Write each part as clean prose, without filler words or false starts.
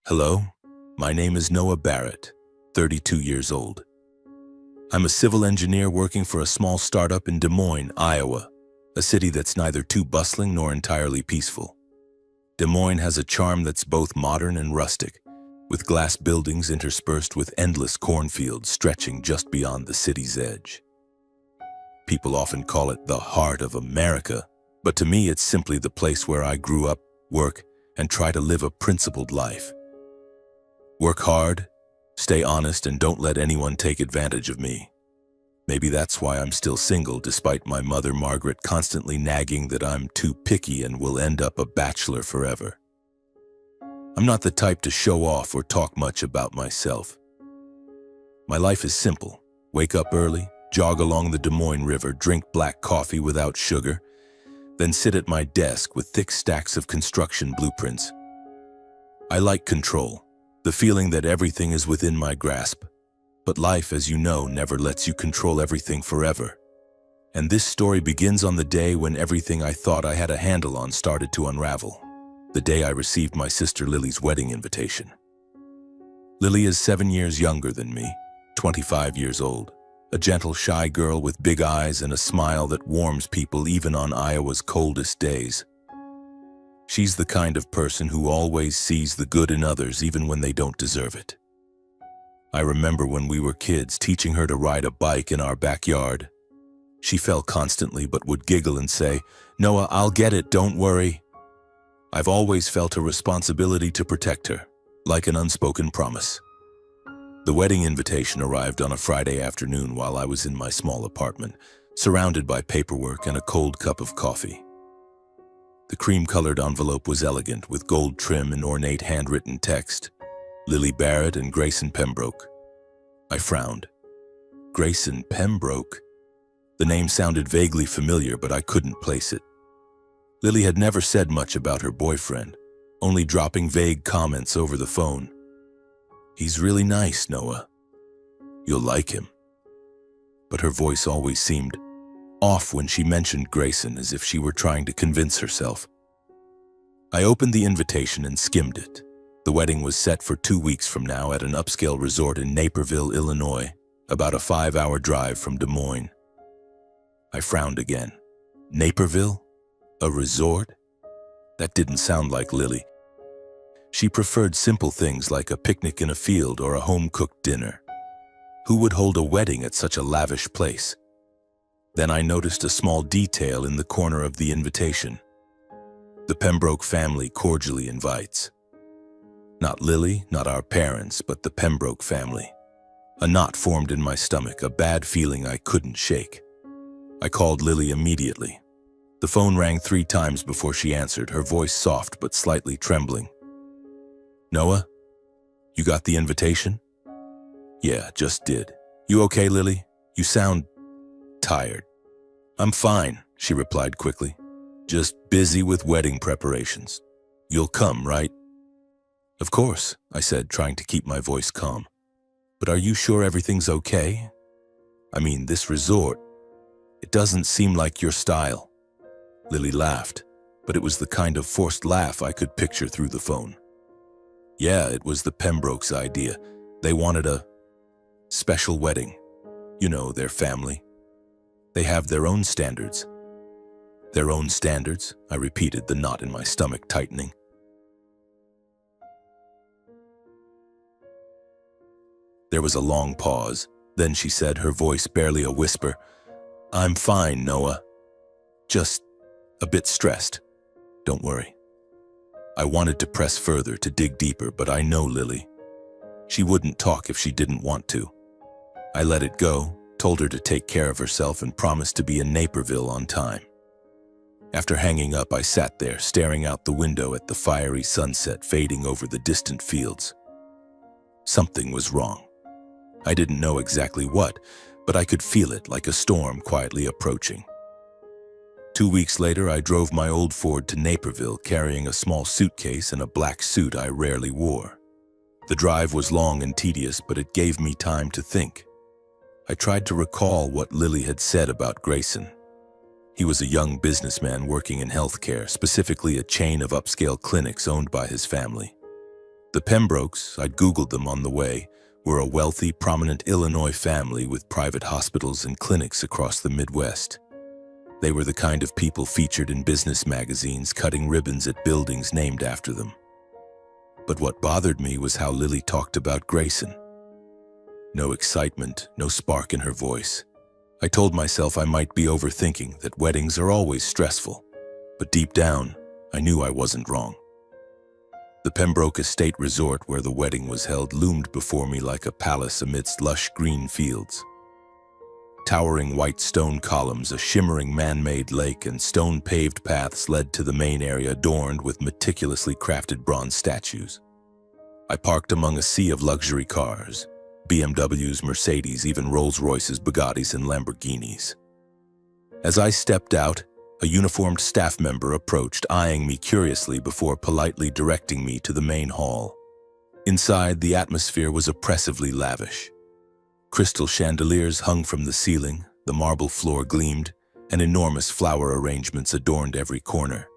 Hello, my name is Noah Barrett, 32 years old. I'm a civil engineer working for a small startup in Des Moines, Iowa, a city that's neither too bustling nor entirely peaceful. Des Moines has a charm that's both modern and rustic, with glass buildings interspersed with endless cornfields stretching just beyond the city's edge. People often call it the heart of America, but to me it's simply the place where I grew up, work, and try to live a principled life. Work hard, stay honest, and don't let anyone take advantage of me. Maybe that's why I'm still single, despite my mother Margaret constantly nagging that I'm too picky and will end up a bachelor forever. I'm not the type to show off or talk much about myself. My life is simple. Wake up early, jog along the Des Moines River, drink black coffee without sugar, then sit at my desk with thick stacks of construction blueprints. I like control, the feeling that everything is within my grasp. But life, as you know, never lets you control everything forever. And this story begins on the day when everything I thought I had a handle on started to unravel. The day I received my sister Lily's wedding invitation. Lily is 7 years younger than me, 25 years old, a gentle, shy girl with big eyes and a smile that warms people even on Iowa's coldest days. She's the kind of person who always sees the good in others even when they don't deserve it. I remember when we were kids teaching her to ride a bike in our backyard. She fell constantly but would giggle and say, "Noah, I'll get it, don't worry." I've always felt a responsibility to protect her, like an unspoken promise. The wedding invitation arrived on a Friday afternoon while I was in my small apartment, surrounded by paperwork and a cold cup of coffee. The cream-colored envelope was elegant, with gold trim and ornate handwritten text. Lily Barrett and Grayson Pembroke. I frowned. Grayson Pembroke? The name sounded vaguely familiar, but I couldn't place it. Lily had never said much about her boyfriend, only dropping vague comments over the phone. "He's really nice, Noah. You'll like him." But her voice always seemed off when she mentioned Grayson, as if she were trying to convince herself. I opened the invitation and skimmed it. The wedding was set for 2 weeks from now at an upscale resort in Naperville, Illinois, about a 5-hour drive from Des Moines. I frowned again. Naperville? A resort? That didn't sound like Lily. She preferred simple things like a picnic in a field or a home-cooked dinner. Who would hold a wedding at such a lavish place? Then I noticed a small detail in the corner of the invitation. The Pembroke family cordially invites. Not Lily, not our parents, but the Pembroke family. A knot formed in my stomach, a bad feeling I couldn't shake. I called Lily immediately. The phone rang 3 times before she answered, her voice soft but slightly trembling. "Noah, you got the invitation?" "Yeah, just did. You okay, Lily? You sound tired." "I'm fine," she replied quickly. "Just busy with wedding preparations. You'll come, right?" "Of course," I said, trying to keep my voice calm. "But are you sure everything's okay? I mean, this resort, it doesn't seem like your style." Lily laughed, but it was the kind of forced laugh I could picture through the phone. Yeah, it was the Pembrokes' idea. They wanted a special wedding. You know, their family. They have their own standards. "Their own standards?" I repeated, the knot in my stomach tightening. There was a long pause. Then she said, her voice barely a whisper, "I'm fine, Noah. Just a bit stressed. Don't worry." I wanted to press further, to dig deeper, but I know Lily. She wouldn't talk if she didn't want to. I let it go, told her to take care of herself, and promised to be in Naperville on time. After hanging up, I sat there, staring out the window at the fiery sunset fading over the distant fields. Something was wrong. I didn't know exactly what, but I could feel it, like a storm quietly approaching. 2 weeks later, I drove my old Ford to Naperville, carrying a small suitcase and a black suit I rarely wore. The drive was long and tedious, but it gave me time to think. I tried to recall what Lily had said about Grayson. He was a young businessman working in healthcare, specifically a chain of upscale clinics owned by his family. The Pembrokes, I'd Googled them on the way, were a wealthy, prominent Illinois family with private hospitals and clinics across the Midwest. They were the kind of people featured in business magazines cutting ribbons at buildings named after them. But what bothered me was how Lily talked about Grayson. No excitement, no spark in her voice. I told myself I might be overthinking, that weddings are always stressful. But deep down, I knew I wasn't wrong. The Pembroke Estate Resort where the wedding was held loomed before me like a palace amidst lush green fields. Towering white stone columns, a shimmering man-made lake, and stone-paved paths led to the main area adorned with meticulously crafted bronze statues. I parked among a sea of luxury cars, BMWs, Mercedes, even Rolls-Royces, Bugattis, and Lamborghinis. As I stepped out, a uniformed staff member approached, eyeing me curiously before politely directing me to the main hall. Inside, the atmosphere was oppressively lavish. Crystal chandeliers hung from the ceiling, the marble floor gleamed, and enormous flower arrangements adorned every corner.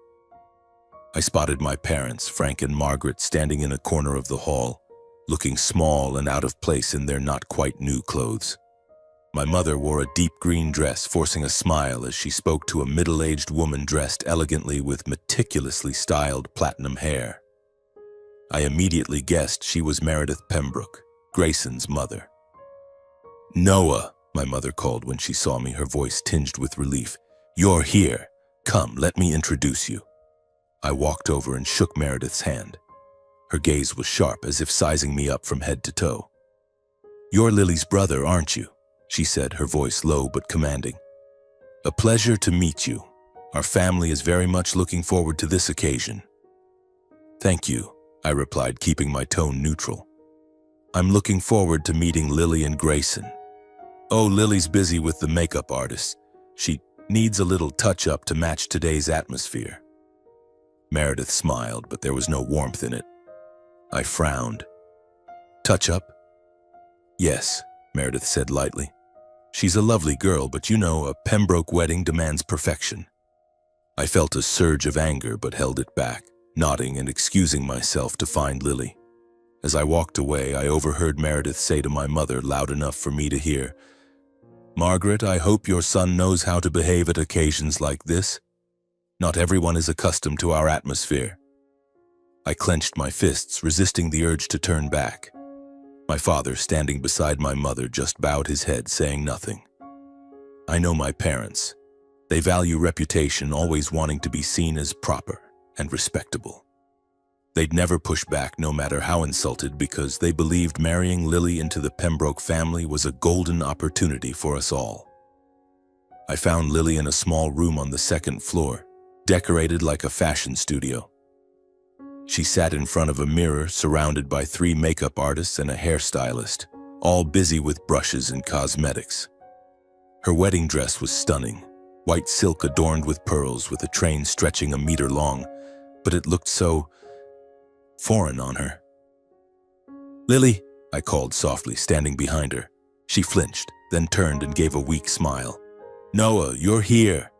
I spotted my parents, Frank and Margaret, standing in a corner of the hall, looking small and out of place in their not-quite-new clothes. My mother wore a deep green dress, forcing a smile as she spoke to a middle-aged woman dressed elegantly with meticulously styled platinum hair. I immediately guessed she was Meredith Pembroke, Grayson's mother. "Noah," my mother called when she saw me, her voice tinged with relief. "You're here. Come, let me introduce you." I walked over and shook Meredith's hand. Her gaze was sharp, as if sizing me up from head to toe. "You're Lily's brother, aren't you?" she said, her voice low but commanding. "A pleasure to meet you. Our family is very much looking forward to this occasion." "Thank you," I replied, keeping my tone neutral. "I'm looking forward to meeting Lily and Grayson." "Oh, Lily's busy with the makeup artist. She needs a little touch-up to match today's atmosphere." Meredith smiled, but there was no warmth in it. I frowned. "Touch-up?" "Yes," Meredith said lightly. "She's a lovely girl, but you know, a Pembroke wedding demands perfection." I felt a surge of anger but held it back, nodding and excusing myself to find Lily. As I walked away, I overheard Meredith say to my mother, loud enough for me to hear, "Margaret, I hope your son knows how to behave at occasions like this. Not everyone is accustomed to our atmosphere." I clenched my fists, resisting the urge to turn back. My father, standing beside my mother, just bowed his head, saying nothing. I know my parents. They value reputation, always wanting to be seen as proper and respectable. They'd never push back, no matter how insulted, because they believed marrying Lily into the Pembroke family was a golden opportunity for us all. I found Lily in a small room on the second floor, decorated like a fashion studio. She sat in front of a mirror, surrounded by 3 makeup artists and a hairstylist, all busy with brushes and cosmetics. Her wedding dress was stunning, white silk adorned with pearls, with a train stretching a meter long, but it looked so foreign on her. "Lily," I called softly, standing behind her. She flinched, then turned and gave a weak smile. "Noah, you're here."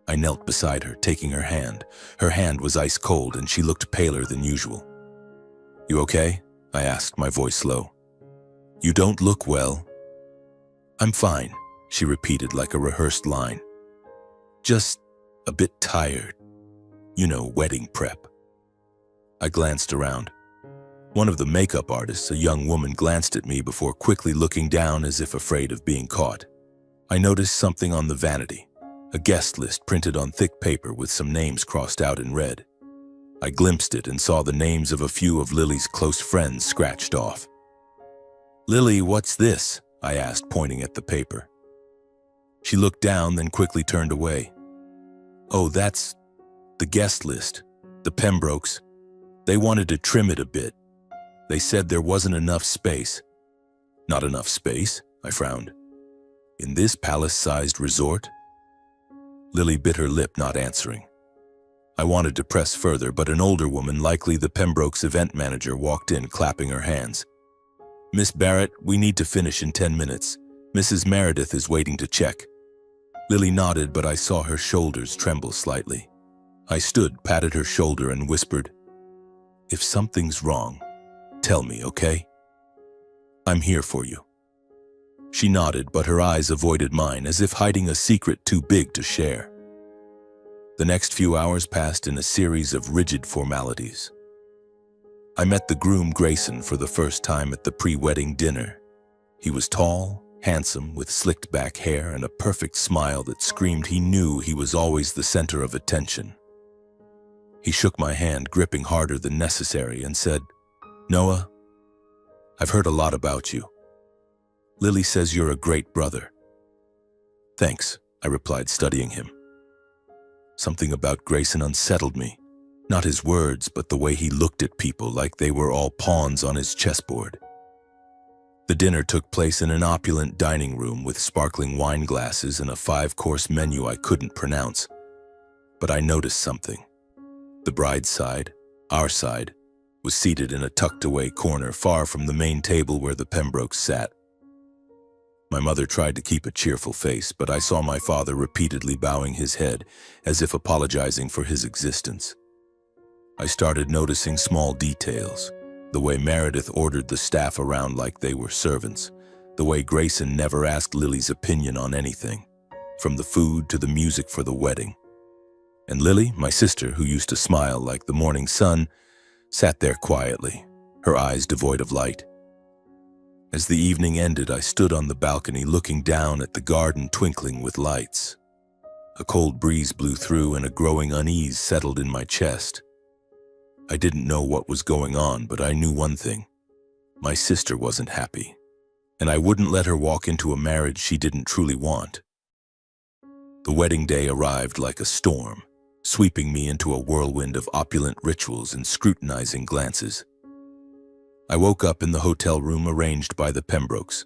I knelt beside her, taking her hand. Her hand was ice cold, and she looked paler than usual. "You okay?" I asked, my voice low. "You don't look well." "I'm fine," she repeated like a rehearsed line. "Just a bit tired. You know, wedding prep." I glanced around. One of the makeup artists, a young woman, glanced at me before quickly looking down as if afraid of being caught. I noticed something on the vanity. A guest list printed on thick paper with some names crossed out in red. I glimpsed it and saw the names of a few of Lily's close friends scratched off. "Lily, what's this?" I asked, pointing at the paper. She looked down, then quickly turned away. "Oh, that's the guest list. The Pembrokes. They wanted to trim it a bit. They said there wasn't enough space." "Not enough space?" I frowned. "In this palace-sized resort?" Lily bit her lip, not answering. I wanted to press further, but an older woman, likely the Pembroke's event manager, walked in, clapping her hands. "Miss Barrett, we need to finish in 10 minutes. Mrs. Meredith is waiting to check." Lily nodded, but I saw her shoulders tremble slightly. I stood, patted her shoulder, and whispered, "If something's wrong, Tell me, okay? I'm here for you." She nodded, but her eyes avoided mine, as if hiding a secret too big to share. The next few hours passed in a series of rigid formalities. I met the groom Grayson for the first time at the pre-wedding dinner. He was tall, handsome, with slicked back hair and a perfect smile that screamed he knew he was always the center of attention. He shook my hand, gripping harder than necessary, and said, "Noah, I've heard a lot about you. Lily says you're a great brother." "Thanks," I replied, studying him. Something about Grayson unsettled me. Not his words, but the way he looked at people like they were all pawns on his chessboard. The dinner took place in an opulent dining room with sparkling wine glasses and a 5-course menu I couldn't pronounce. But I noticed something. The bride's side, our side, was seated in a tucked-away corner far from the main table where the Pembrokes sat. My mother tried to keep a cheerful face, but I saw my father repeatedly bowing his head, as if apologizing for his existence. I started noticing small details, the way Meredith ordered the staff around like they were servants, the way Grayson never asked Lily's opinion on anything, from the food to the music for the wedding. And Lily, my sister, who used to smile like the morning sun, sat there quietly, her eyes devoid of light. As the evening ended, I stood on the balcony looking down at the garden twinkling with lights. A cold breeze blew through and a growing unease settled in my chest. I didn't know what was going on, but I knew one thing. My sister wasn't happy, and I wouldn't let her walk into a marriage she didn't truly want. The wedding day arrived like a storm, sweeping me into a whirlwind of opulent rituals and scrutinizing glances. I woke up in the hotel room arranged by the Pembrokes,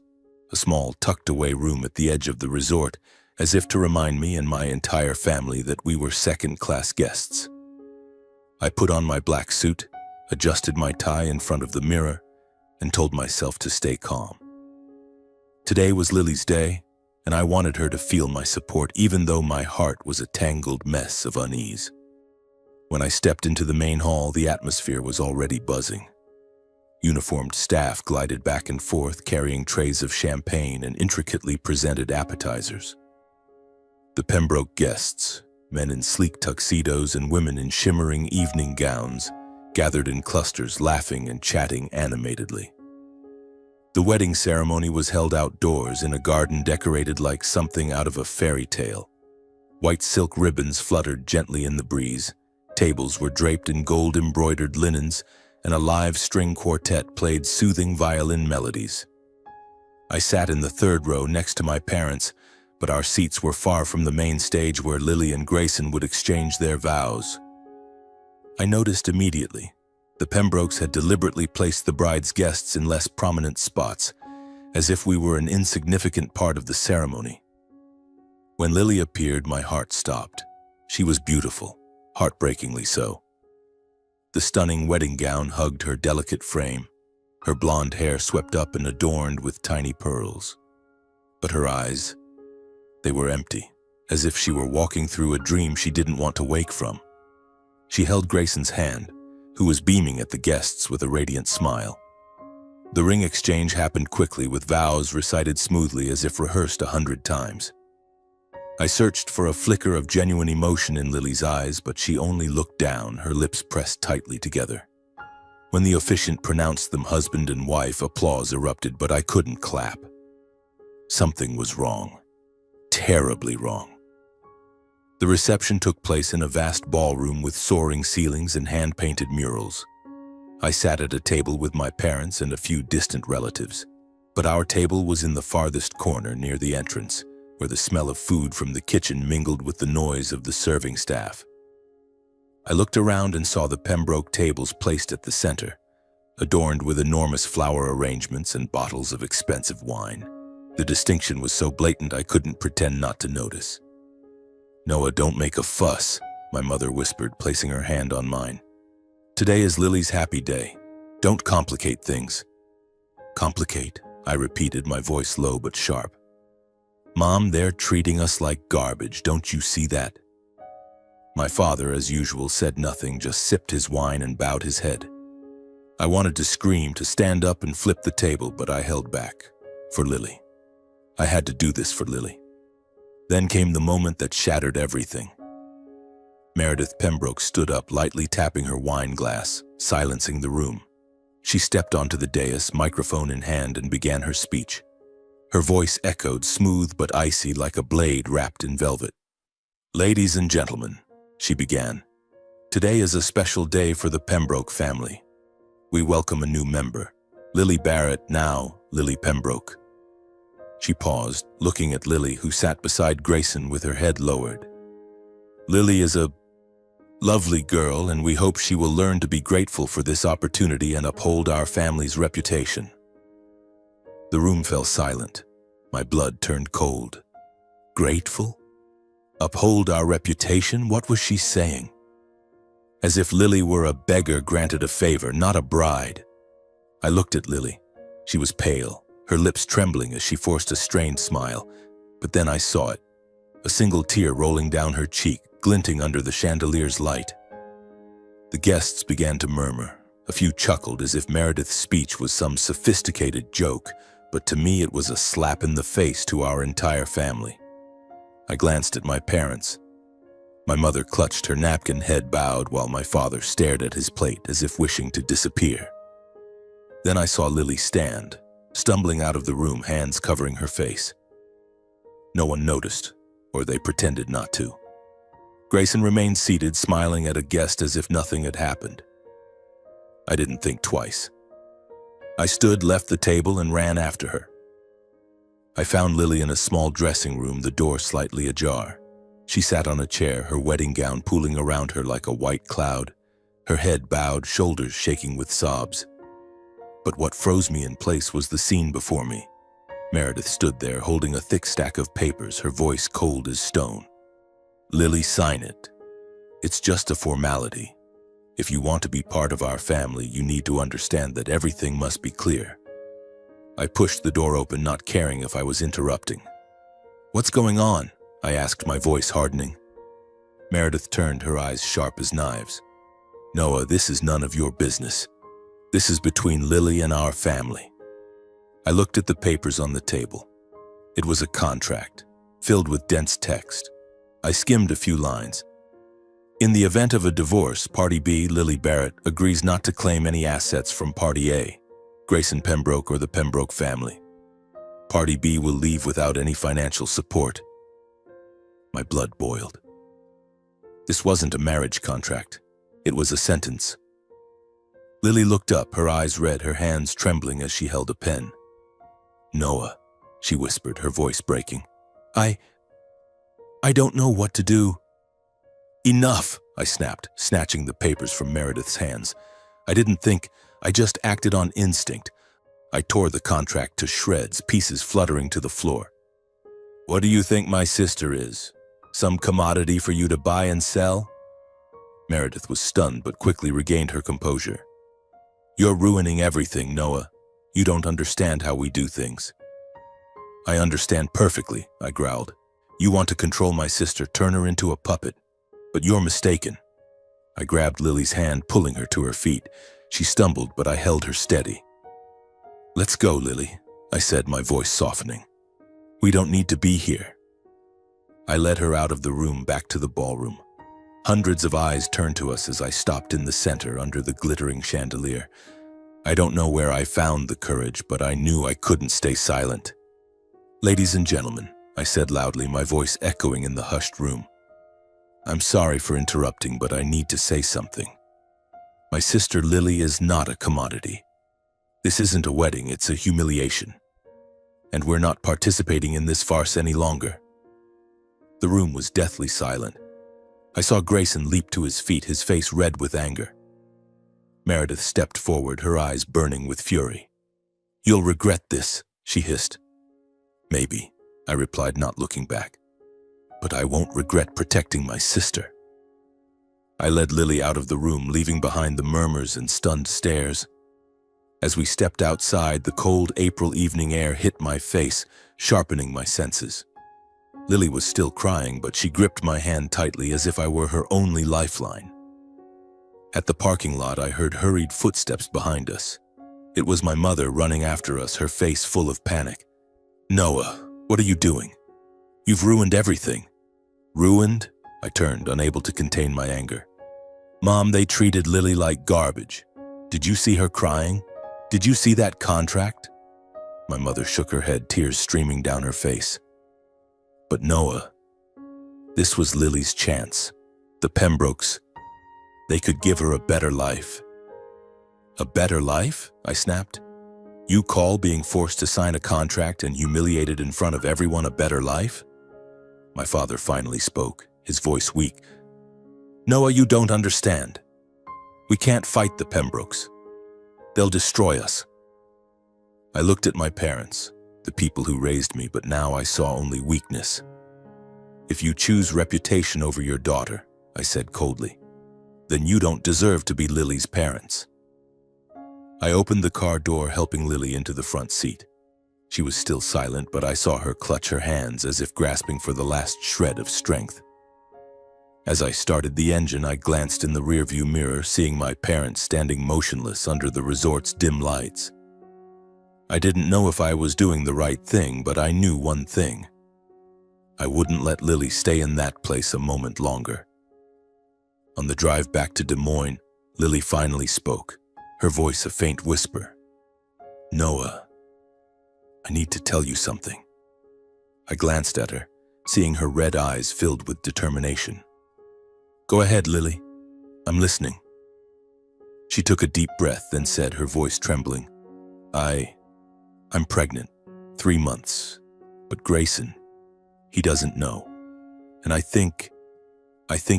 a small tucked-away room at the edge of the resort, as if to remind me and my entire family that we were second-class guests. I put on my black suit, adjusted my tie in front of the mirror, and told myself to stay calm. Today was Lily's day, and I wanted her to feel my support, even though my heart was a tangled mess of unease. When I stepped into the main hall, the atmosphere was already buzzing. Uniformed staff glided back and forth, carrying trays of champagne and intricately presented appetizers. The Pembroke guests, men in sleek tuxedos and women in shimmering evening gowns, gathered in clusters, laughing and chatting animatedly. The wedding ceremony was held outdoors in a garden decorated like something out of a fairy tale. White silk ribbons fluttered gently in the breeze, tables were draped in gold-embroidered linens, and a live string quartet played soothing violin melodies. I sat in the third row next to my parents, but our seats were far from the main stage where Lily and Grayson would exchange their vows. I noticed immediately. The Pembrokes had deliberately placed the bride's guests in less prominent spots, as if we were an insignificant part of the ceremony. When Lily appeared, my heart stopped. She was beautiful, heartbreakingly so. The stunning wedding gown hugged her delicate frame, her blonde hair swept up and adorned with tiny pearls. But her eyes, they were empty, as if she were walking through a dream she didn't want to wake from. She held Grayson's hand, who was beaming at the guests with a radiant smile. The ring exchange happened quickly, with vows recited smoothly as if rehearsed 100 times. I searched for a flicker of genuine emotion in Lily's eyes, but she only looked down, her lips pressed tightly together. When the officiant pronounced them husband and wife, applause erupted, but I couldn't clap. Something was wrong. Terribly wrong. The reception took place in a vast ballroom with soaring ceilings and hand-painted murals. I sat at a table with my parents and a few distant relatives, but our table was in the farthest corner near the entrance, where the smell of food from the kitchen mingled with the noise of the serving staff. I looked around and saw the Pembroke tables placed at the center, adorned with enormous flower arrangements and bottles of expensive wine. The distinction was so blatant I couldn't pretend not to notice. "Noah, don't make a fuss," my mother whispered, placing her hand on mine. "Today is Lily's happy day. Don't complicate things." "Complicate?" I repeated, my voice low but sharp. "Mom, they're treating us like garbage, don't you see that?" My father, as usual, said nothing, just sipped his wine and bowed his head. I wanted to scream, to stand up and flip the table, but I held back. For Lily. I had to do this for Lily. Then came the moment that shattered everything. Meredith Pembroke stood up, lightly tapping her wine glass, silencing the room. She stepped onto the dais, microphone in hand, and began her speech. Her voice echoed, smooth but icy, like a blade wrapped in velvet. "Ladies and gentlemen," she began, "today is a special day for the Pembroke family. We welcome a new member, Lily Barrett, now Lily Pembroke." She paused, looking at Lily, who sat beside Grayson with her head lowered. "Lily is a lovely girl, and we hope she will learn to be grateful for this opportunity and uphold our family's reputation." The room fell silent. My blood turned cold. Grateful? Uphold our reputation? What was she saying? As if Lily were a beggar granted a favor, not a bride. I looked at Lily. She was pale, her lips trembling as she forced a strained smile. But then I saw it, a single tear rolling down her cheek, glinting under the chandelier's light. The guests began to murmur. A few chuckled as if Meredith's speech was some sophisticated joke, but to me it was a slap in the face to our entire family. I glanced at my parents. My mother clutched her napkin, head bowed, while my father stared at his plate as if wishing to disappear. Then I saw Lily stand, stumbling out of the room, hands covering her face. No one noticed, or they pretended not to. Grayson remained seated, smiling at a guest as if nothing had happened. I didn't think twice. I stood, left the table, and ran after her. I found Lily in a small dressing room, the door slightly ajar. She sat on a chair, her wedding gown pooling around her like a white cloud, her head bowed, shoulders shaking with sobs. But what froze me in place was the scene before me. Meredith stood there, holding a thick stack of papers, her voice cold as stone. "Lily, sign it. It's just a formality. If you want to be part of our family, you need to understand that everything must be clear." I pushed the door open, not caring if I was interrupting. "What's going on?" I asked, my voice hardening. Meredith turned, her eyes sharp as knives. "Noah, this is none of your business. This is between Lily and our family." I looked at the papers on the table. It was a contract, filled with dense text. I skimmed a few lines. In the event of a divorce, Party B, Lily Barrett, agrees not to claim any assets from Party A, Grayson Pembroke or the Pembroke family. Party B will leave without any financial support. My blood boiled. This wasn't a marriage contract. It was a sentence. Lily looked up, her eyes red, her hands trembling as she held a pen. "Noah," she whispered, her voice breaking. I don't know what to do." "Enough," I snapped, snatching the papers from Meredith's hands. I didn't think, I just acted on instinct. I tore the contract to shreds, pieces fluttering to the floor. "What do you think my sister is? Some commodity for you to buy and sell?" Meredith was stunned but quickly regained her composure. "You're ruining everything, Noah. You don't understand how we do things." "I understand perfectly," I growled. "You want to control my sister, turn her into a puppet. But you're mistaken." I grabbed Lily's hand, pulling her to her feet. She stumbled, but I held her steady. "Let's go, Lily," I said, my voice softening. "We don't need to be here." I led her out of the room, back to the ballroom. Hundreds of eyes turned to us as I stopped in the center under the glittering chandelier. I don't know where I found the courage, but I knew I couldn't stay silent. "Ladies and gentlemen," I said loudly, my voice echoing in the hushed room. "I'm sorry for interrupting, but I need to say something. My sister Lily is not a commodity. This isn't a wedding, it's a humiliation. And we're not participating in this farce any longer." The room was deathly silent. I saw Grayson leap to his feet, his face red with anger. Meredith stepped forward, her eyes burning with fury. "You'll regret this," she hissed. "Maybe," I replied, not looking back. "But I won't regret protecting my sister." I led Lily out of the room, leaving behind the murmurs and stunned stares. As we stepped outside, the cold April evening air hit my face, sharpening my senses. Lily was still crying, but she gripped my hand tightly as if I were her only lifeline. At the parking lot, I heard hurried footsteps behind us. It was my mother running after us, her face full of panic. "Noah, what are you doing? You've ruined everything." "Ruined?" I turned, unable to contain my anger. "Mom, they treated Lily like garbage. Did you see her crying? Did you see that contract?" My mother shook her head, tears streaming down her face. "But Noah, this was Lily's chance. The Pembrokes, they could give her a better life." "A better life?" I snapped. "You call being forced to sign a contract and humiliated in front of everyone a better life?" My father finally spoke, his voice weak. "Noah, you don't understand. We can't fight the Pembrokes. They'll destroy us." I looked at my parents, the people who raised me, but now I saw only weakness. "If you choose reputation over your daughter," I said coldly, "then you don't deserve to be Lily's parents." I opened the car door, helping Lily into the front seat. She was still silent, but I saw her clutch her hands as if grasping for the last shred of strength. As I started the engine, I glanced in the rearview mirror, seeing my parents standing motionless under the resort's dim lights. I didn't know if I was doing the right thing, but I knew one thing. I wouldn't let Lily stay in that place a moment longer. On the drive back to Des Moines, Lily finally spoke, her voice a faint whisper. "Noah, I need to tell you something." I glanced at her, seeing her red eyes filled with determination. "Go ahead, Lily. I'm listening." She took a deep breath, then said, her voice trembling, I'm pregnant, 3 months, but Grayson, he doesn't know. And I think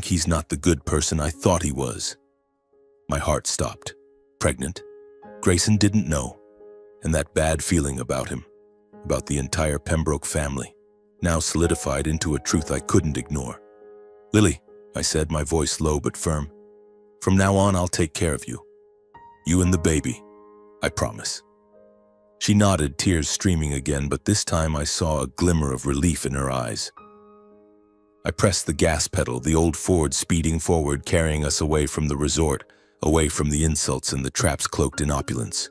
he's not the good person I thought he was." My heart stopped. Pregnant? Grayson didn't know. And that bad feeling about him, about the entire Pembroke family, now solidified into a truth I couldn't ignore. "Lily," I said, my voice low but firm, "from now on I'll take care of you. You and the baby. I promise." She nodded, tears streaming again, but this time I saw a glimmer of relief in her eyes. I pressed the gas pedal, the old Ford speeding forward, carrying us away from the resort, away from the insults and the traps cloaked in opulence.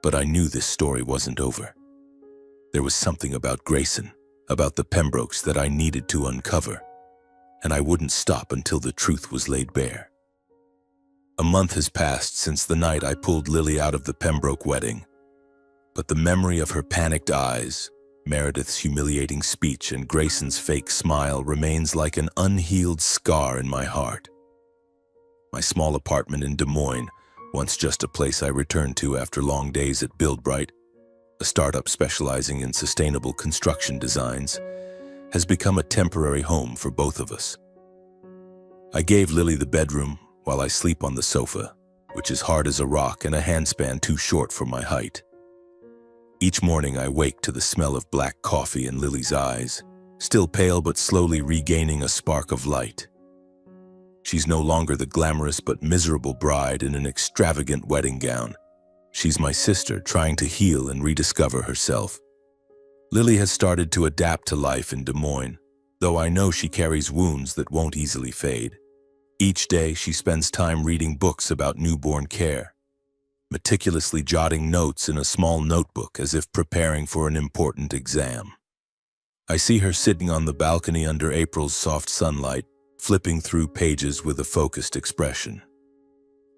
But I knew this story wasn't over. There was something about Grayson, about the Pembrokes, that I needed to uncover, and I wouldn't stop until the truth was laid bare. A month has passed since the night I pulled Lily out of the Pembroke wedding, but the memory of her panicked eyes, Meredith's humiliating speech, and Grayson's fake smile remains like an unhealed scar in my heart. My small apartment in Des Moines, once just a place I returned to after long days at BuildBright, a startup specializing in sustainable construction designs, has become a temporary home for both of us. I gave Lily the bedroom while I sleep on the sofa, which is hard as a rock and a handspan too short for my height. Each morning I wake to the smell of black coffee in Lily's eyes, still pale but slowly regaining a spark of light. She's no longer the glamorous but miserable bride in an extravagant wedding gown. She's my sister, trying to heal and rediscover herself. Lily has started to adapt to life in Des Moines, though I know she carries wounds that won't easily fade. Each day she spends time reading books about newborn care, meticulously jotting notes in a small notebook as if preparing for an important exam. I see her sitting on the balcony under April's soft sunlight, flipping through pages with a focused expression.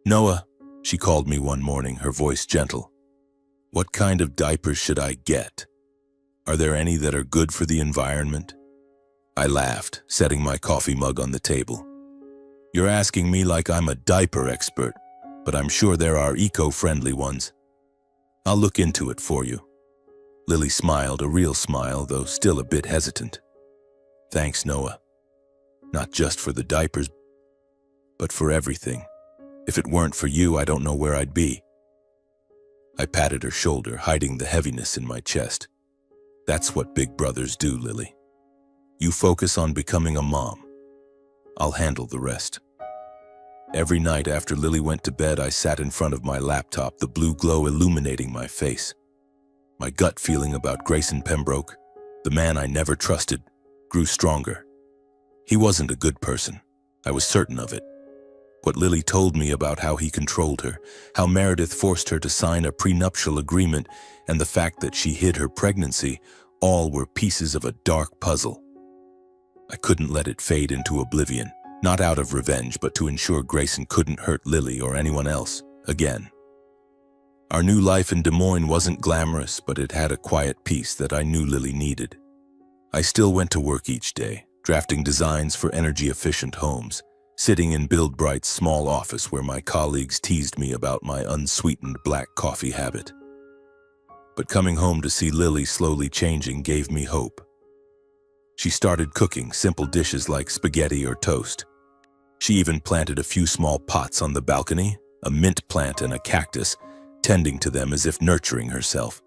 "Noah," she called me one morning, her voice gentle. "What kind of diapers should I get? Are there any that are good for the environment?" I laughed, setting my coffee mug on the table. "You're asking me like I'm a diaper expert, but I'm sure there are eco-friendly ones. I'll look into it for you." Lily smiled, a real smile, though still a bit hesitant. "Thanks, Noah. Not just for the diapers, but for everything. If it weren't for you, I don't know where I'd be." I patted her shoulder, hiding the heaviness in my chest. "That's what big brothers do, Lily. You focus on becoming a mom. I'll handle the rest." Every night after Lily went to bed, I sat in front of my laptop, the blue glow illuminating my face. My gut feeling about Grayson Pembroke, the man I never trusted, grew stronger. He wasn't a good person. I was certain of it. What Lily told me about how he controlled her, how Meredith forced her to sign a prenuptial agreement, and the fact that she hid her pregnancy, all were pieces of a dark puzzle. I couldn't let it fade into oblivion, not out of revenge, but to ensure Grayson couldn't hurt Lily or anyone else again. Our new life in Des Moines wasn't glamorous, but it had a quiet peace that I knew Lily needed. I still went to work each day, drafting designs for energy-efficient homes, sitting in Build Bright's small office where my colleagues teased me about my unsweetened black coffee habit. But coming home to see Lily slowly changing gave me hope. She started cooking simple dishes like spaghetti or toast. She even planted a few small pots on the balcony, a mint plant and a cactus, tending to them as if nurturing herself.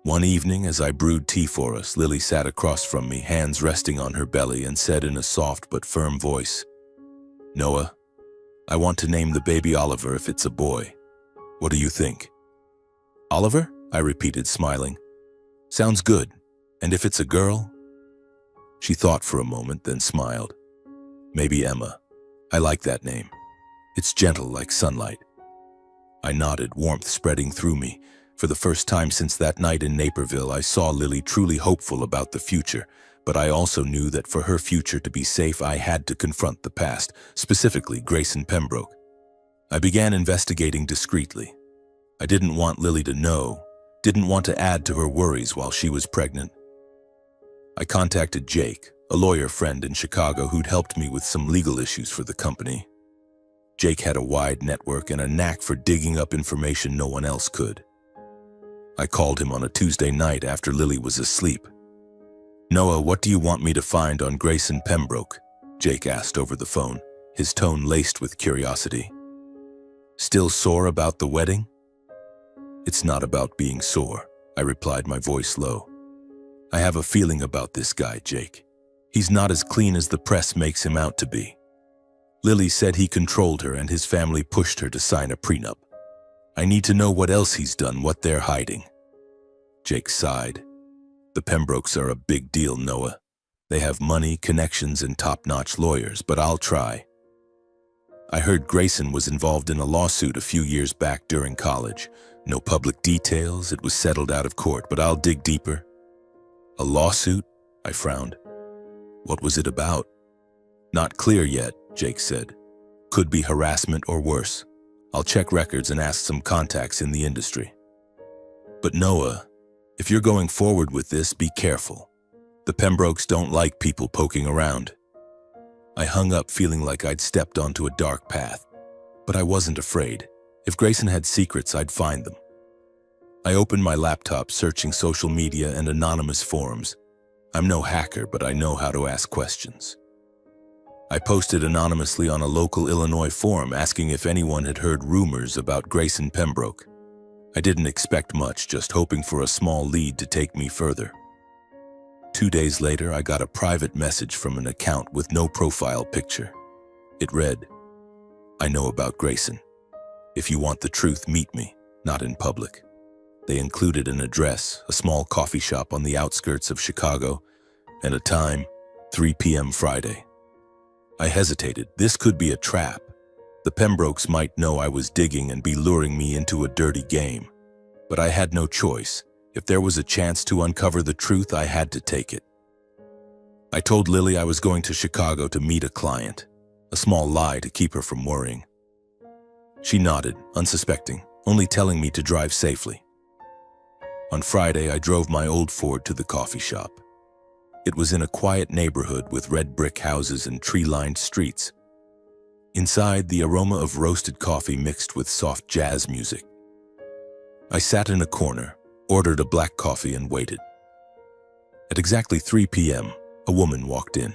One evening, as I brewed tea for us, Lily sat across from me, hands resting on her belly, and said in a soft but firm voice, "Noah, I want to name the baby Oliver if it's a boy. What do you think?" "Oliver?" I repeated, smiling. "Sounds good. And if it's a girl?" She thought for a moment, then smiled. "Maybe Emma. I like that name. It's gentle like sunlight." I nodded, warmth spreading through me. For the first time since that night in Naperville, I saw Lily truly hopeful about the future, but I also knew that for her future to be safe, I had to confront the past, specifically Grayson Pembroke. I began investigating discreetly. I didn't want Lily to know, didn't want to add to her worries while she was pregnant. I contacted Jake, a lawyer friend in Chicago who'd helped me with some legal issues for the company. Jake had a wide network and a knack for digging up information no one else could. I called him on a Tuesday night after Lily was asleep. "Noah, what do you want me to find on Grayson Pembroke?" Jake asked over the phone, his tone laced with curiosity. "Still sore about the wedding?" "It's not about being sore," I replied, my voice low. "I have a feeling about this guy, Jake. He's not as clean as the press makes him out to be. Lily said he controlled her and his family pushed her to sign a prenup. I need to know what else he's done, what they're hiding." Jake sighed. "The Pembrokes are a big deal, Noah. They have money, connections, and top-notch lawyers, but I'll try. I heard Grayson was involved in a lawsuit a few years back during college. No public details, it was settled out of court, but I'll dig deeper." "A lawsuit?" I frowned. "What was it about?" "Not clear yet," Jake said. "Could be harassment or worse. I'll check records and ask some contacts in the industry. But Noah, if you're going forward with this, be careful. The Pembrokes don't like people poking around." I hung up feeling like I'd stepped onto a dark path. But I wasn't afraid. If Grayson had secrets, I'd find them. I opened my laptop, searching social media and anonymous forums. I'm no hacker, but I know how to ask questions. I posted anonymously on a local Illinois forum asking if anyone had heard rumors about Grayson Pembroke. I didn't expect much, just hoping for a small lead to take me further. 2 days later, I got a private message from an account with no profile picture. It read, "I know about Grayson. If you want the truth, meet me, not in public." They included an address, a small coffee shop on the outskirts of Chicago, and a time, 3 p.m. Friday. I hesitated. This could be a trap. The Pembrokes might know I was digging and be luring me into a dirty game. But I had no choice. If there was a chance to uncover the truth, I had to take it. I told Lily I was going to Chicago to meet a client, a small lie to keep her from worrying. She nodded, unsuspecting, only telling me to drive safely. On Friday, I drove my old Ford to the coffee shop. It was in a quiet neighborhood with red brick houses and tree-lined streets. Inside, the aroma of roasted coffee mixed with soft jazz music. I sat in a corner, ordered a black coffee, and waited. At exactly 3 p.m., a woman walked in.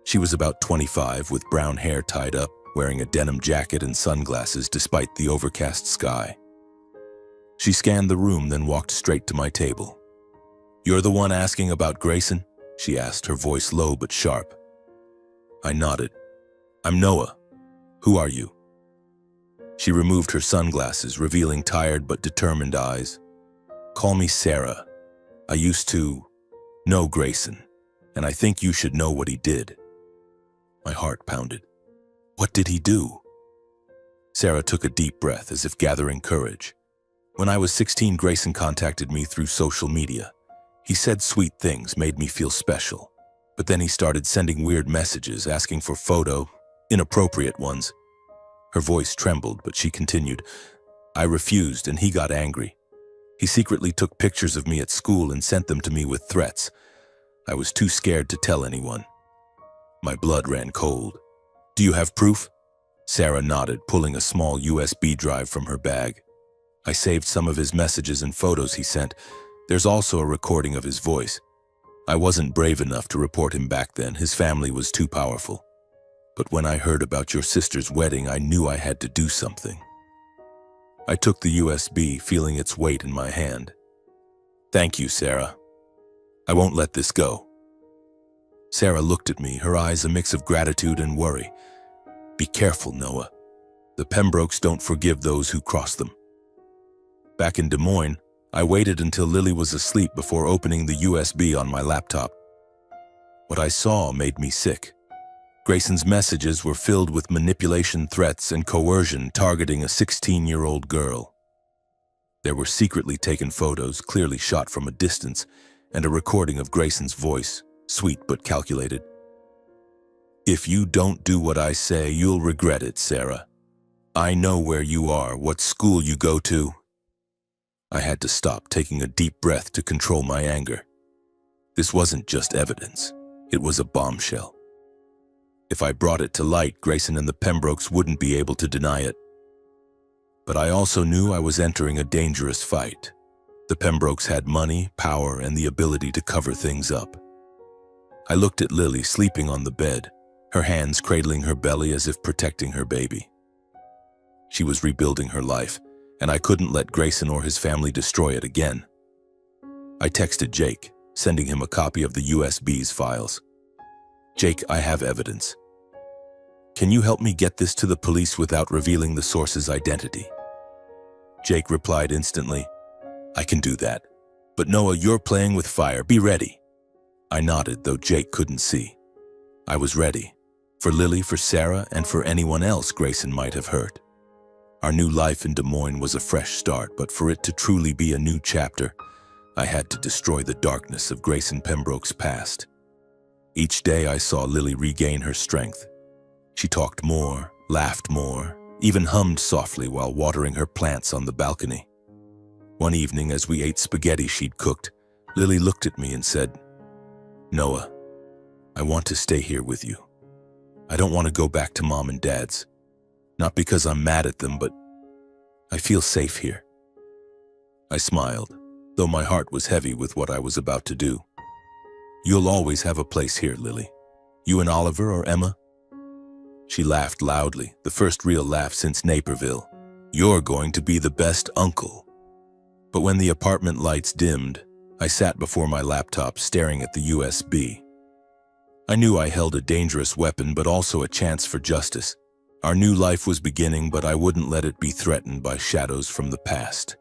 She was about 25, with brown hair tied up, wearing a denim jacket and sunglasses despite the overcast sky. She scanned the room, then walked straight to my table. "You're the one asking about Grayson?" she asked, her voice low but sharp. I nodded. "I'm Noah. Who are you?" She removed her sunglasses, revealing tired but determined eyes. "Call me Sarah. I used to know Grayson, and I think you should know what he did." My heart pounded. What did he do? Sarah took a deep breath as if gathering courage. When I was 16, Grayson contacted me through social media. He said sweet things, made me feel special. But then he started sending weird messages, asking for inappropriate ones. Her voice trembled, but she continued. I refused, and he got angry. He secretly took pictures of me at school and sent them to me with threats. I was too scared to tell anyone. My blood ran cold. Do you have proof? Sarah nodded, pulling a small USB drive from her bag. I saved some of his messages and photos he sent. There's also a recording of his voice. I wasn't brave enough to report him back then. His family was too powerful. But when I heard about your sister's wedding, I knew I had to do something. I took the USB, feeling its weight in my hand. Thank you, Sarah. I won't let this go. Sarah looked at me, her eyes a mix of gratitude and worry. Be careful, Noah. The Pembrokes don't forgive those who cross them. Back in Des Moines, I waited until Lily was asleep before opening the USB on my laptop. What I saw made me sick. Grayson's messages were filled with manipulation, threats, and coercion targeting a 16-year-old girl. There were secretly taken photos, clearly shot from a distance, and a recording of Grayson's voice, sweet but calculated. If you don't do what I say, you'll regret it, Sarah. I know where you are, what school you go to. I had to stop, taking a deep breath to control my anger. This wasn't just evidence. It was a bombshell. If I brought it to light, Grayson and the Pembrokes wouldn't be able to deny it. But I also knew I was entering a dangerous fight. The Pembrokes had money, power, and the ability to cover things up. I looked at Lily sleeping on the bed, her hands cradling her belly as if protecting her baby. She was rebuilding her life, and I couldn't let Grayson or his family destroy it again. I texted Jake, sending him a copy of the USB's files. Jake, I have evidence. Can you help me get this to the police without revealing the source's identity? Jake replied instantly, I can do that. But Noah, you're playing with fire. Be ready. I nodded, though Jake couldn't see. I was ready. For Lily, for Sarah, and for anyone else Grayson might have hurt. Our new life in Des Moines was a fresh start, but for it to truly be a new chapter, I had to destroy the darkness of Grayson Pembroke's past. Each day I saw Lily regain her strength. She talked more, laughed more, even hummed softly while watering her plants on the balcony. One evening, as we ate spaghetti she'd cooked, Lily looked at me and said, Noah, I want to stay here with you. I don't want to go back to Mom and Dad's. Not because I'm mad at them, but I feel safe here. I smiled, though my heart was heavy with what I was about to do. You'll always have a place here, Lily. You and Oliver or Emma? She laughed loudly, the first real laugh since Naperville. You're going to be the best uncle. But when the apartment lights dimmed, I sat before my laptop staring at the USB. I knew I held a dangerous weapon, but also a chance for justice. Our new life was beginning, but I wouldn't let it be threatened by shadows from the past.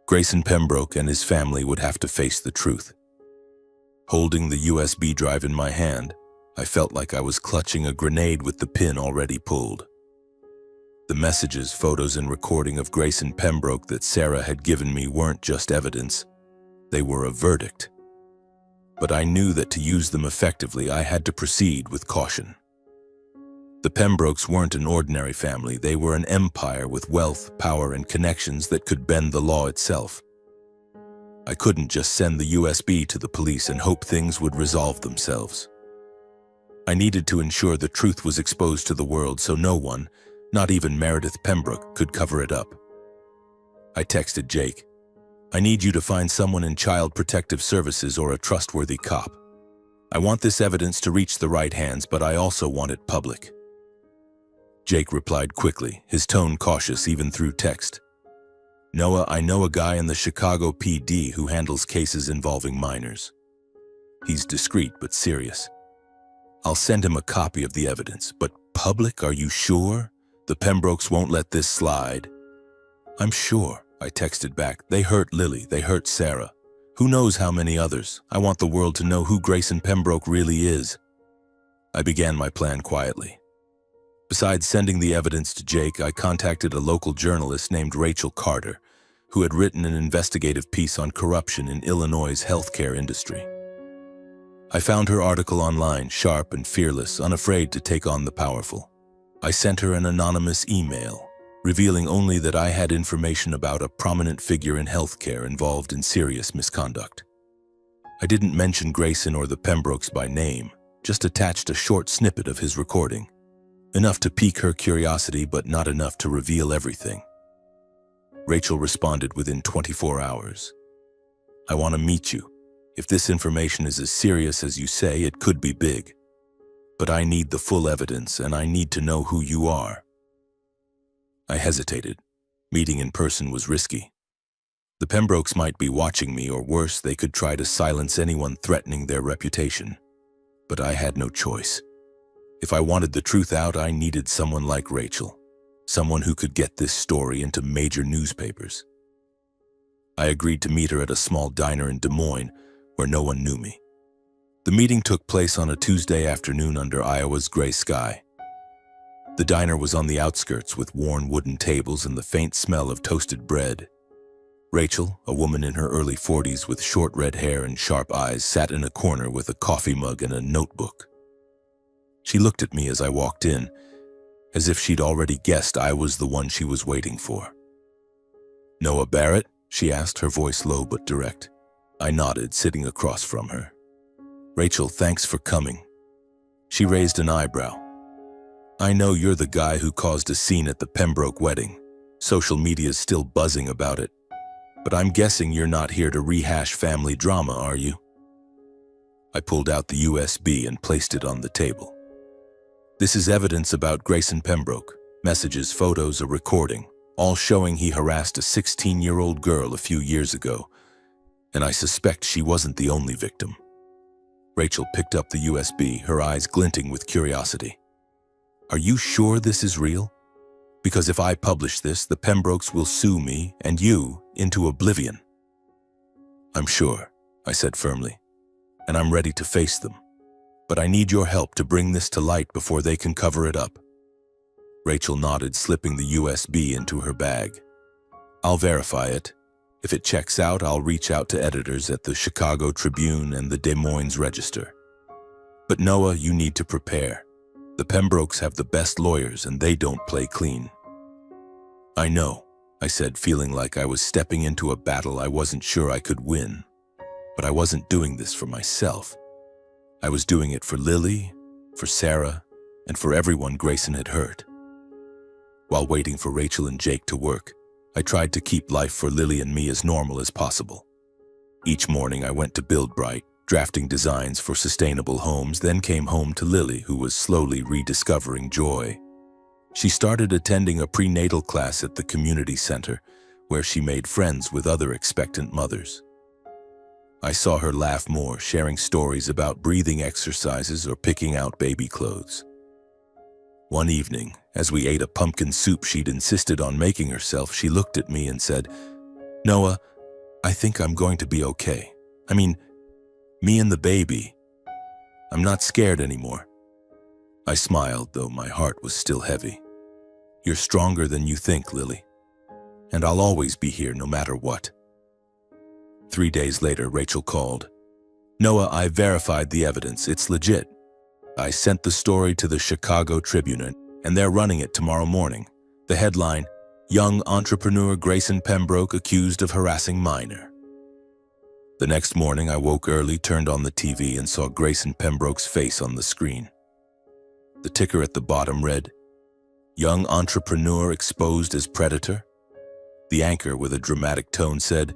Grayson Pembroke and his family would have to face the truth. Holding the USB drive in my hand, I felt like I was clutching a grenade with the pin already pulled. The messages, photos, and recording of Grayson Pembroke that Sarah had given me weren't just evidence. They were a verdict. But I knew that to use them effectively, I had to proceed with caution. The Pembrokes weren't an ordinary family. They were an empire with wealth, power, and connections that could bend the law itself. I couldn't just send the USB to the police and hope things would resolve themselves. I needed to ensure the truth was exposed to the world so no one, not even Meredith Pembroke, could cover it up. I texted Jake, I need you to find someone in Child Protective Services or a trustworthy cop. I want this evidence to reach the right hands, but I also want it public. Jake replied quickly, his tone cautious even through text. Noah, I know a guy in the Chicago PD who handles cases involving minors. He's discreet but serious. I'll send him a copy of the evidence, but public, are you sure? The Pembrokes won't let this slide. I'm sure, I texted back. They hurt Lily, they hurt Sarah. Who knows how many others? I want the world to know who Grayson Pembroke really is. I began my plan quietly. Besides sending the evidence to Jake, I contacted a local journalist named Rachel Carter, who had written an investigative piece on corruption in Illinois' healthcare industry. I found her article online, sharp and fearless, unafraid to take on the powerful. I sent her an anonymous email, revealing only that I had information about a prominent figure in healthcare involved in serious misconduct. I didn't mention Grayson or the Pembrokes by name, just attached a short snippet of his recording. Enough to pique her curiosity, but not enough to reveal everything. Rachel responded within 24 hours. I want to meet you. If this information is as serious as you say, it could be big. But I need the full evidence, and I need to know who you are. I hesitated. Meeting in person was risky. The Pembrokes might be watching me, or worse, they could try to silence anyone threatening their reputation. But I had no choice. If I wanted the truth out, I needed someone like Rachel, someone who could get this story into major newspapers. I agreed to meet her at a small diner in Des Moines, where no one knew me. The meeting took place on a Tuesday afternoon under Iowa's gray sky. The diner was on the outskirts with worn wooden tables and the faint smell of toasted bread. Rachel, a woman in her early 40s with short red hair and sharp eyes, sat in a corner with a coffee mug and a notebook. She looked at me as I walked in, as if she'd already guessed I was the one she was waiting for. "Noah Barrett?" she asked, her voice low but direct. I nodded, sitting across from her. "Rachel, thanks for coming." She raised an eyebrow. "I know you're the guy who caused a scene at the Pembroke wedding. Social media's still buzzing about it. But I'm guessing you're not here to rehash family drama, are you?" I pulled out the USB and placed it on the table. "This is evidence about Grayson Pembroke. Messages, photos, a recording, all showing he harassed a 16-year-old girl a few years ago. And I suspect she wasn't the only victim." Rachel picked up the USB, her eyes glinting with curiosity. "Are you sure this is real? Because if I publish this, the Pembrokes will sue me and you into oblivion." "I'm sure," I said firmly, "and I'm ready to face them. But I need your help to bring this to light before they can cover it up." Rachel nodded, slipping the USB into her bag. "I'll verify it. If it checks out, I'll reach out to editors at the Chicago Tribune and the Des Moines Register. But Noah, you need to prepare. The Pembrokes have the best lawyers and they don't play clean." "I know," I said, feeling like I was stepping into a battle I wasn't sure I could win. But I wasn't doing this for myself. I was doing it for Lily, for Sarah, and for everyone Grayson had hurt. While waiting for Rachel and Jake to work, I tried to keep life for Lily and me as normal as possible. Each morning I went to Build Bright, drafting designs for sustainable homes, then came home to Lily, who was slowly rediscovering joy. She started attending a prenatal class at the community center, where she made friends with other expectant mothers. I saw her laugh more, sharing stories about breathing exercises or picking out baby clothes. One evening, as we ate a pumpkin soup she'd insisted on making herself, she looked at me and said, "Noah, I think I'm going to be okay. I mean, me and the baby. I'm not scared anymore." I smiled, though my heart was still heavy. "You're stronger than you think, Lily. And I'll always be here no matter what." 3 days later, Rachel called. "Noah, I verified the evidence. It's legit. I sent the story to the Chicago Tribune, and they're running it tomorrow morning. The headline, 'Young Entrepreneur Grayson Pembroke Accused of Harassing Minor.'" The next morning, I woke early, turned on the TV, and saw Grayson Pembroke's face on the screen. The ticker at the bottom read, "Young Entrepreneur Exposed as Predator." The anchor, with a dramatic tone, said,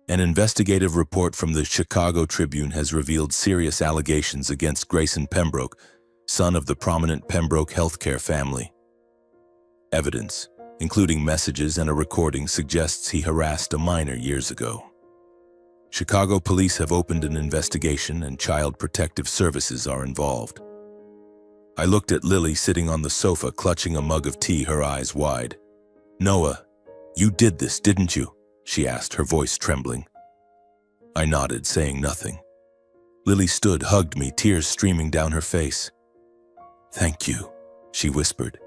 "An investigative report from the Chicago Tribune has revealed serious allegations against Grayson Pembroke, son of the prominent Pembroke healthcare family. Evidence, including messages and a recording, suggests he harassed a minor years ago. Chicago police have opened an investigation and Child Protective Services are involved." I looked at Lily sitting on the sofa, clutching a mug of tea, her eyes wide. "Noah, you did this, didn't you?" she asked, her voice trembling. I nodded, saying nothing. Lily stood, hugged me, tears streaming down her face. "Thank you," she whispered.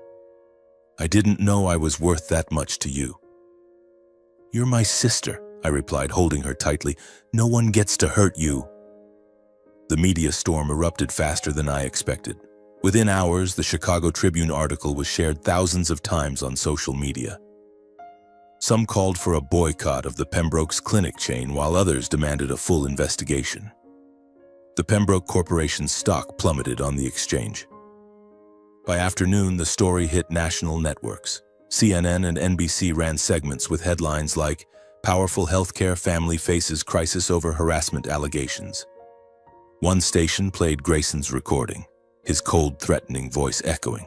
"I didn't know I was worth that much to you." "You're my sister," I replied, holding her tightly. "No one gets to hurt you." The media storm erupted faster than I expected. Within hours, the Chicago Tribune article was shared thousands of times on social media. Some called for a boycott of the Pembroke's clinic chain, while others demanded a full investigation. The Pembroke Corporation's stock plummeted on the exchange. By afternoon, the story hit national networks. CNN and NBC ran segments with headlines like, "Powerful healthcare family faces crisis over harassment allegations." One station played Grayson's recording, his cold, threatening voice echoing.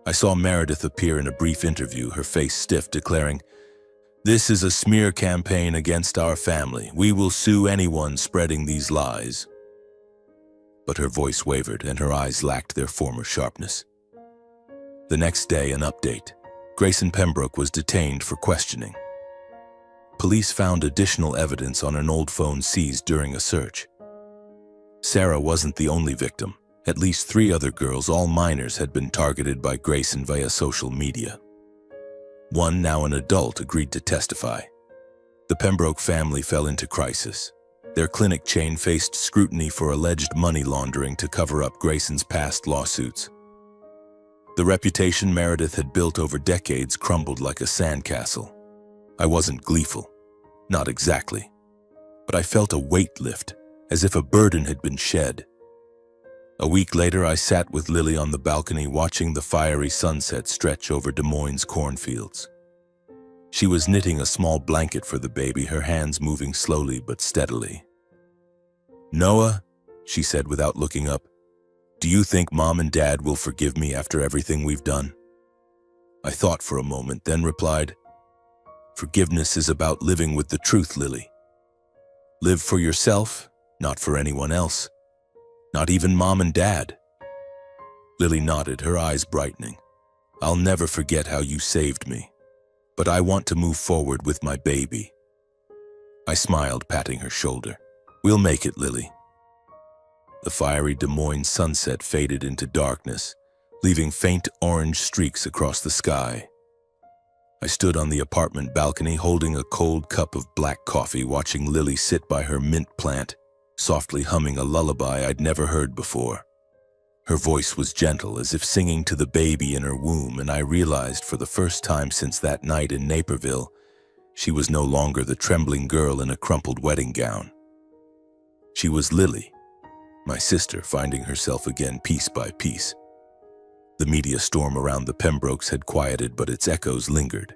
I saw Meredith appear in a brief interview, her face stiff, declaring, "This is a smear campaign against our family. We will sue anyone spreading these lies." But her voice wavered and her eyes lacked their former sharpness. The next day, an update. Grayson Pembroke was detained for questioning. Police found additional evidence on an old phone seized during a search. Sarah wasn't the only victim. At least 3 other girls, all minors, had been targeted by Grayson via social media. One, now an adult, agreed to testify. The Pembroke family fell into crisis. Their clinic chain faced scrutiny for alleged money laundering to cover up Grayson's past lawsuits. The reputation Meredith had built over decades crumbled like a sandcastle. I wasn't gleeful. Not exactly. But I felt a weight lift, as if a burden had been shed. A week later, I sat with Lily on the balcony watching the fiery sunset stretch over Des Moines cornfields. She was knitting a small blanket for the baby, her hands moving slowly but steadily. "Noah," she said without looking up, "do you think Mom and Dad will forgive me after everything we've done?" I thought for a moment, then replied, "Forgiveness is about living with the truth, Lily. Live for yourself, not for anyone else. Not even Mom and Dad." Lily nodded, her eyes brightening. "I'll never forget how you saved me. But I want to move forward with my baby." I smiled, patting her shoulder. "We'll make it, Lily." The fiery Des Moines sunset faded into darkness, leaving faint orange streaks across the sky. I stood on the apartment balcony holding a cold cup of black coffee, watching Lily sit by her mint plant, softly humming a lullaby I'd never heard before. Her voice was gentle, as if singing to the baby in her womb, and I realized for the first time since that night in Naperville, she was no longer the trembling girl in a crumpled wedding gown. She was Lily, my sister, finding herself again piece by piece. The media storm around the Pembrokes had quieted, but its echoes lingered.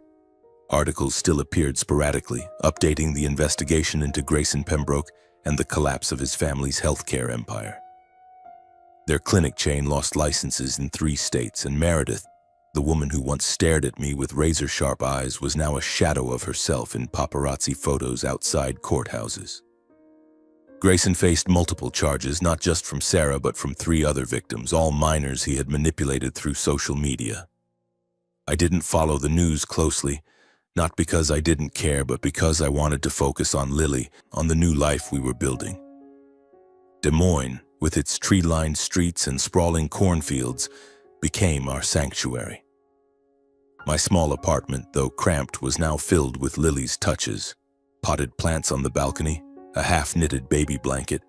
Articles still appeared sporadically, updating the investigation into Grayson Pembroke and the collapse of his family's healthcare empire. Their clinic chain lost licenses in 3 states, and Meredith, the woman who once stared at me with razor-sharp eyes, was now a shadow of herself in paparazzi photos outside courthouses. Grayson faced multiple charges, not just from Sarah, but from 3 other victims, all minors he had manipulated through social media. I didn't follow the news closely, not because I didn't care, but because I wanted to focus on Lily, on the new life we were building. Des Moines, with its tree-lined streets and sprawling cornfields, became our sanctuary. My small apartment, though cramped, was now filled with Lily's touches: potted plants on the balcony, a half-knitted baby blanket,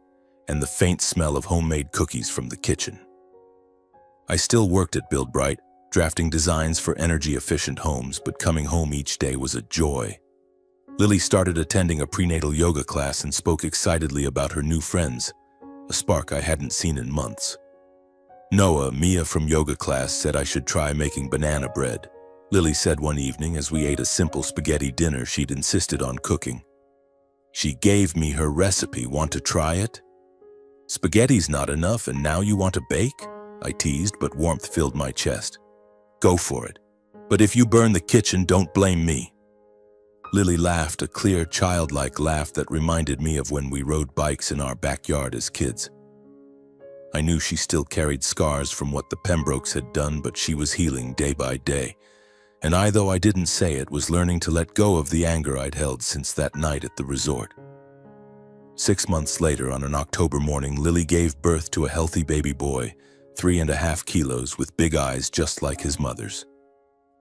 and the faint smell of homemade cookies from the kitchen. I still worked at Build Bright, drafting designs for energy-efficient homes, but coming home each day was a joy. Lily started attending a prenatal yoga class and spoke excitedly about her new friends, a spark I hadn't seen in months. Noah, Mia from yoga class, said I should try making banana bread. Lily said one evening as we ate a simple spaghetti dinner she'd insisted on cooking. She gave me her recipe. "Want to try it?" "Spaghetti's not enough, and now you want to bake?" I teased, but warmth filled my chest. "Go for it. But if you burn the kitchen, don't blame me." Lily laughed, a clear, childlike laugh that reminded me of when we rode bikes in our backyard as kids. I knew she still carried scars from what the Pembrokes had done, but she was healing day by day. And I, though I didn't say it, was learning to let go of the anger I'd held since that night at the resort. 6 months later, on an October morning, Lily gave birth to a healthy baby boy, 3.5 kilos with big eyes just like his mother's.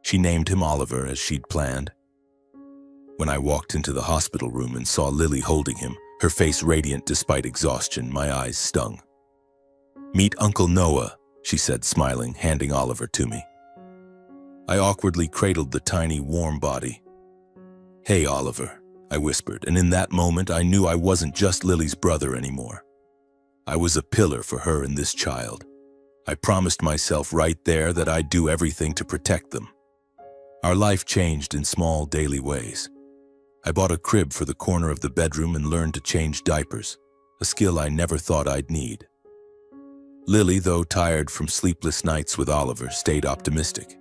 She named him Oliver as she'd planned. When I walked into the hospital room and saw Lily holding him, her face radiant despite exhaustion, my eyes stung. "Meet Uncle Noah," she said, smiling, handing Oliver to me. I awkwardly cradled the tiny, warm body. "Hey, Oliver," I whispered, and in that moment I knew I wasn't just Lily's brother anymore. I was a pillar for her and this child. I promised myself right there that I'd do everything to protect them. Our life changed in small, daily ways. I bought a crib for the corner of the bedroom and learned to change diapers, a skill I never thought I'd need. Lily, though tired from sleepless nights with Oliver, stayed optimistic.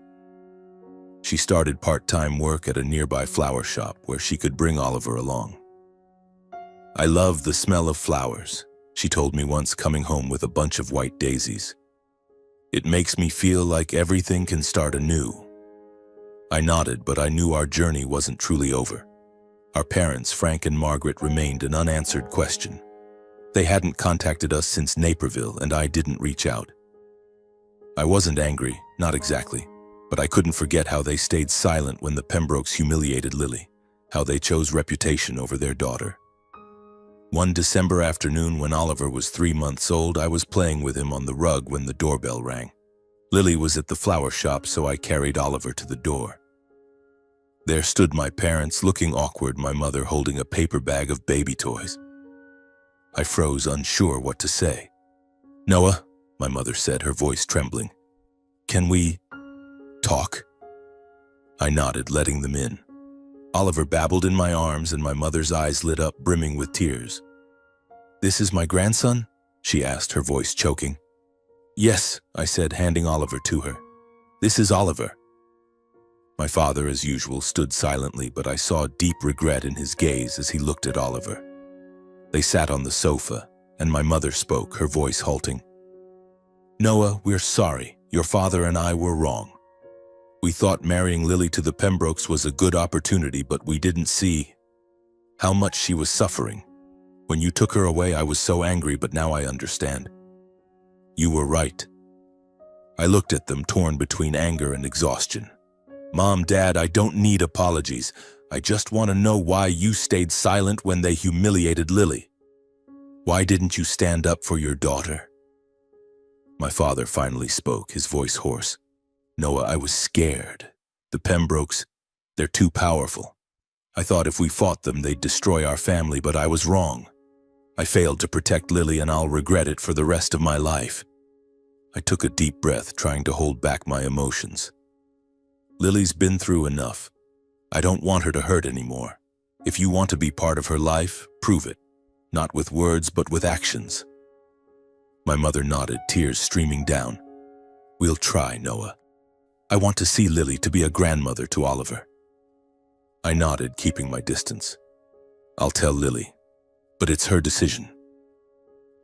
She started part-time work at a nearby flower shop where she could bring Oliver along. "I love the smell of flowers," she told me once, coming home with a bunch of white daisies. "It makes me feel like everything can start anew." I nodded, but I knew our journey wasn't truly over. Our parents, Frank and Margaret, remained an unanswered question. They hadn't contacted us since Naperville, and I didn't reach out. I wasn't angry, not exactly, but I couldn't forget how they stayed silent when the Pembrokes humiliated Lily, how they chose reputation over their daughter. One December afternoon when Oliver was 3 months old, I was playing with him on the rug when the doorbell rang. Lily was at the flower shop, so I carried Oliver to the door. There stood my parents, looking awkward, my mother holding a paper bag of baby toys. I froze, unsure what to say. "Noah," my mother said, her voice trembling, "can we talk?" I nodded, letting them in. Oliver babbled in my arms, and my mother's eyes lit up, brimming with tears. "This is my grandson?" she asked, her voice choking. "Yes," I said, handing Oliver to her. "This is Oliver." My father, as usual, stood silently, but I saw deep regret in his gaze as he looked at Oliver. They sat on the sofa, and my mother spoke, her voice halting. "Noah, we're sorry. Your father and I were wrong. We thought marrying Lily to the Pembrokes was a good opportunity, but we didn't see how much she was suffering. When you took her away, I was so angry, but now I understand. You were right." I looked at them, torn between anger and exhaustion. "Mom, Dad, I don't need apologies. I just want to know why you stayed silent when they humiliated Lily. Why didn't you stand up for your daughter?" My father finally spoke, his voice hoarse. "Noah, I was scared. The Pembrokes, they're too powerful. I thought if we fought them, they'd destroy our family, but I was wrong. I failed to protect Lily, and I'll regret it for the rest of my life." I took a deep breath, trying to hold back my emotions. "Lily's been through enough. I don't want her to hurt anymore. If you want to be part of her life, prove it. Not with words, but with actions." My mother nodded, tears streaming down. "We'll try, Noah. I want to see Lily to be a grandmother to Oliver." I nodded, keeping my distance. "I'll tell Lily, but it's her decision."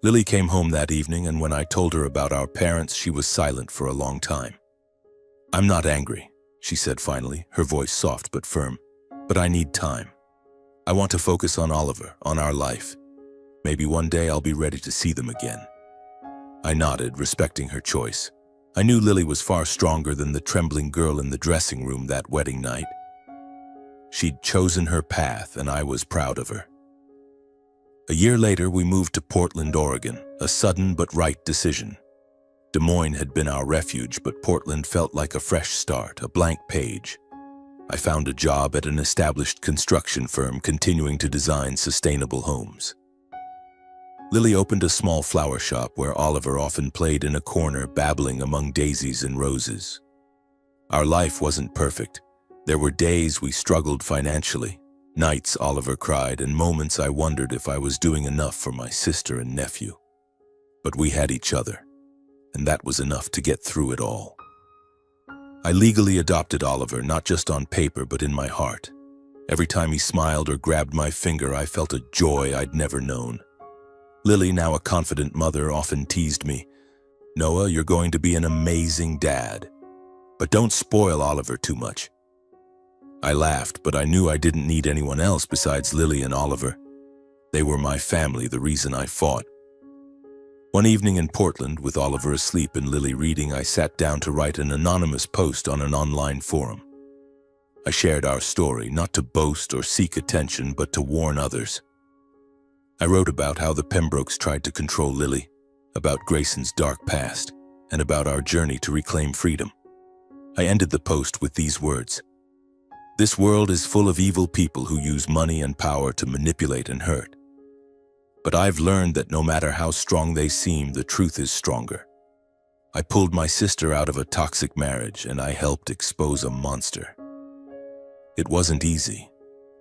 Lily came home that evening, and when I told her about our parents, she was silent for a long time. "I'm not angry," she said finally, her voice soft but firm, "but I need time. I want to focus on Oliver, on our life. Maybe one day I'll be ready to see them again." I nodded, respecting her choice. I knew Lily was far stronger than the trembling girl in the dressing room that wedding night. She'd chosen her path, and I was proud of her. A year later, we moved to Portland, Oregon, a sudden but right decision. Des Moines had been our refuge, but Portland felt like a fresh start, a blank page. I found a job at an established construction firm, continuing to design sustainable homes. Lily opened a small flower shop where Oliver often played in a corner, babbling among daisies and roses. Our life wasn't perfect. There were days we struggled financially, nights Oliver cried, and moments I wondered if I was doing enough for my sister and nephew. But we had each other, and that was enough to get through it all. I legally adopted Oliver, not just on paper, but in my heart. Every time he smiled or grabbed my finger, I felt a joy I'd never known. Lily, now a confident mother, often teased me, "Noah, you're going to be an amazing dad. But don't spoil Oliver too much." I laughed, but I knew I didn't need anyone else besides Lily and Oliver. They were my family, the reason I fought. One evening in Portland, with Oliver asleep and Lily reading, I sat down to write an anonymous post on an online forum. I shared our story, not to boast or seek attention, but to warn others. I wrote about how the Pembrokes tried to control Lily, about Grayson's dark past, and about our journey to reclaim freedom. I ended the post with these words: "This world is full of evil people who use money and power to manipulate and hurt. But I've learned that no matter how strong they seem, the truth is stronger. I pulled my sister out of a toxic marriage, and I helped expose a monster. It wasn't easy.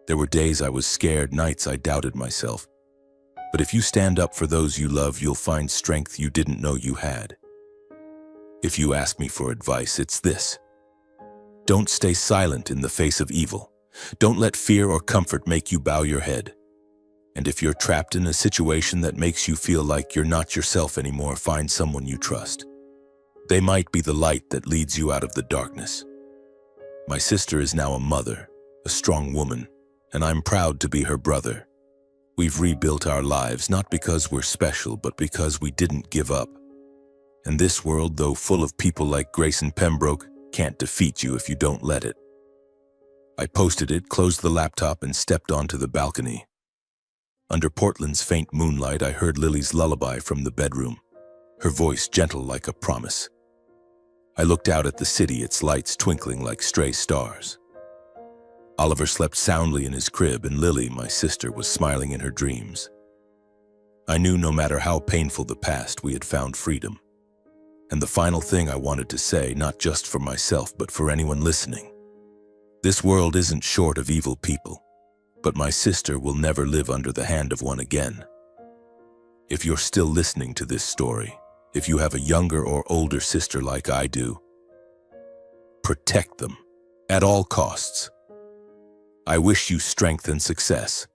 There were days I was scared, nights I doubted myself. But if you stand up for those you love, you'll find strength you didn't know you had. If you ask me for advice, it's this: don't stay silent in the face of evil. Don't let fear or comfort make you bow your head. And if you're trapped in a situation that makes you feel like you're not yourself anymore, find someone you trust. They might be the light that leads you out of the darkness." My sister is now a mother, a strong woman, and I'm proud to be her brother. We've rebuilt our lives, not because we're special, but because we didn't give up. And this world, though full of people like Grayson Pembroke, can't defeat you if you don't let it. I posted it, closed the laptop, and stepped onto the balcony. Under Portland's faint moonlight, I heard Lily's lullaby from the bedroom, her voice gentle like a promise. I looked out at the city, its lights twinkling like stray stars. Oliver slept soundly in his crib, and Lily, my sister, was smiling in her dreams. I knew no matter how painful the past, we had found freedom. And the final thing I wanted to say, not just for myself, but for anyone listening: this world isn't short of evil people, but my sister will never live under the hand of one again. If you're still listening to this story, if you have a younger or older sister like I do, protect them at all costs. I wish you strength and success.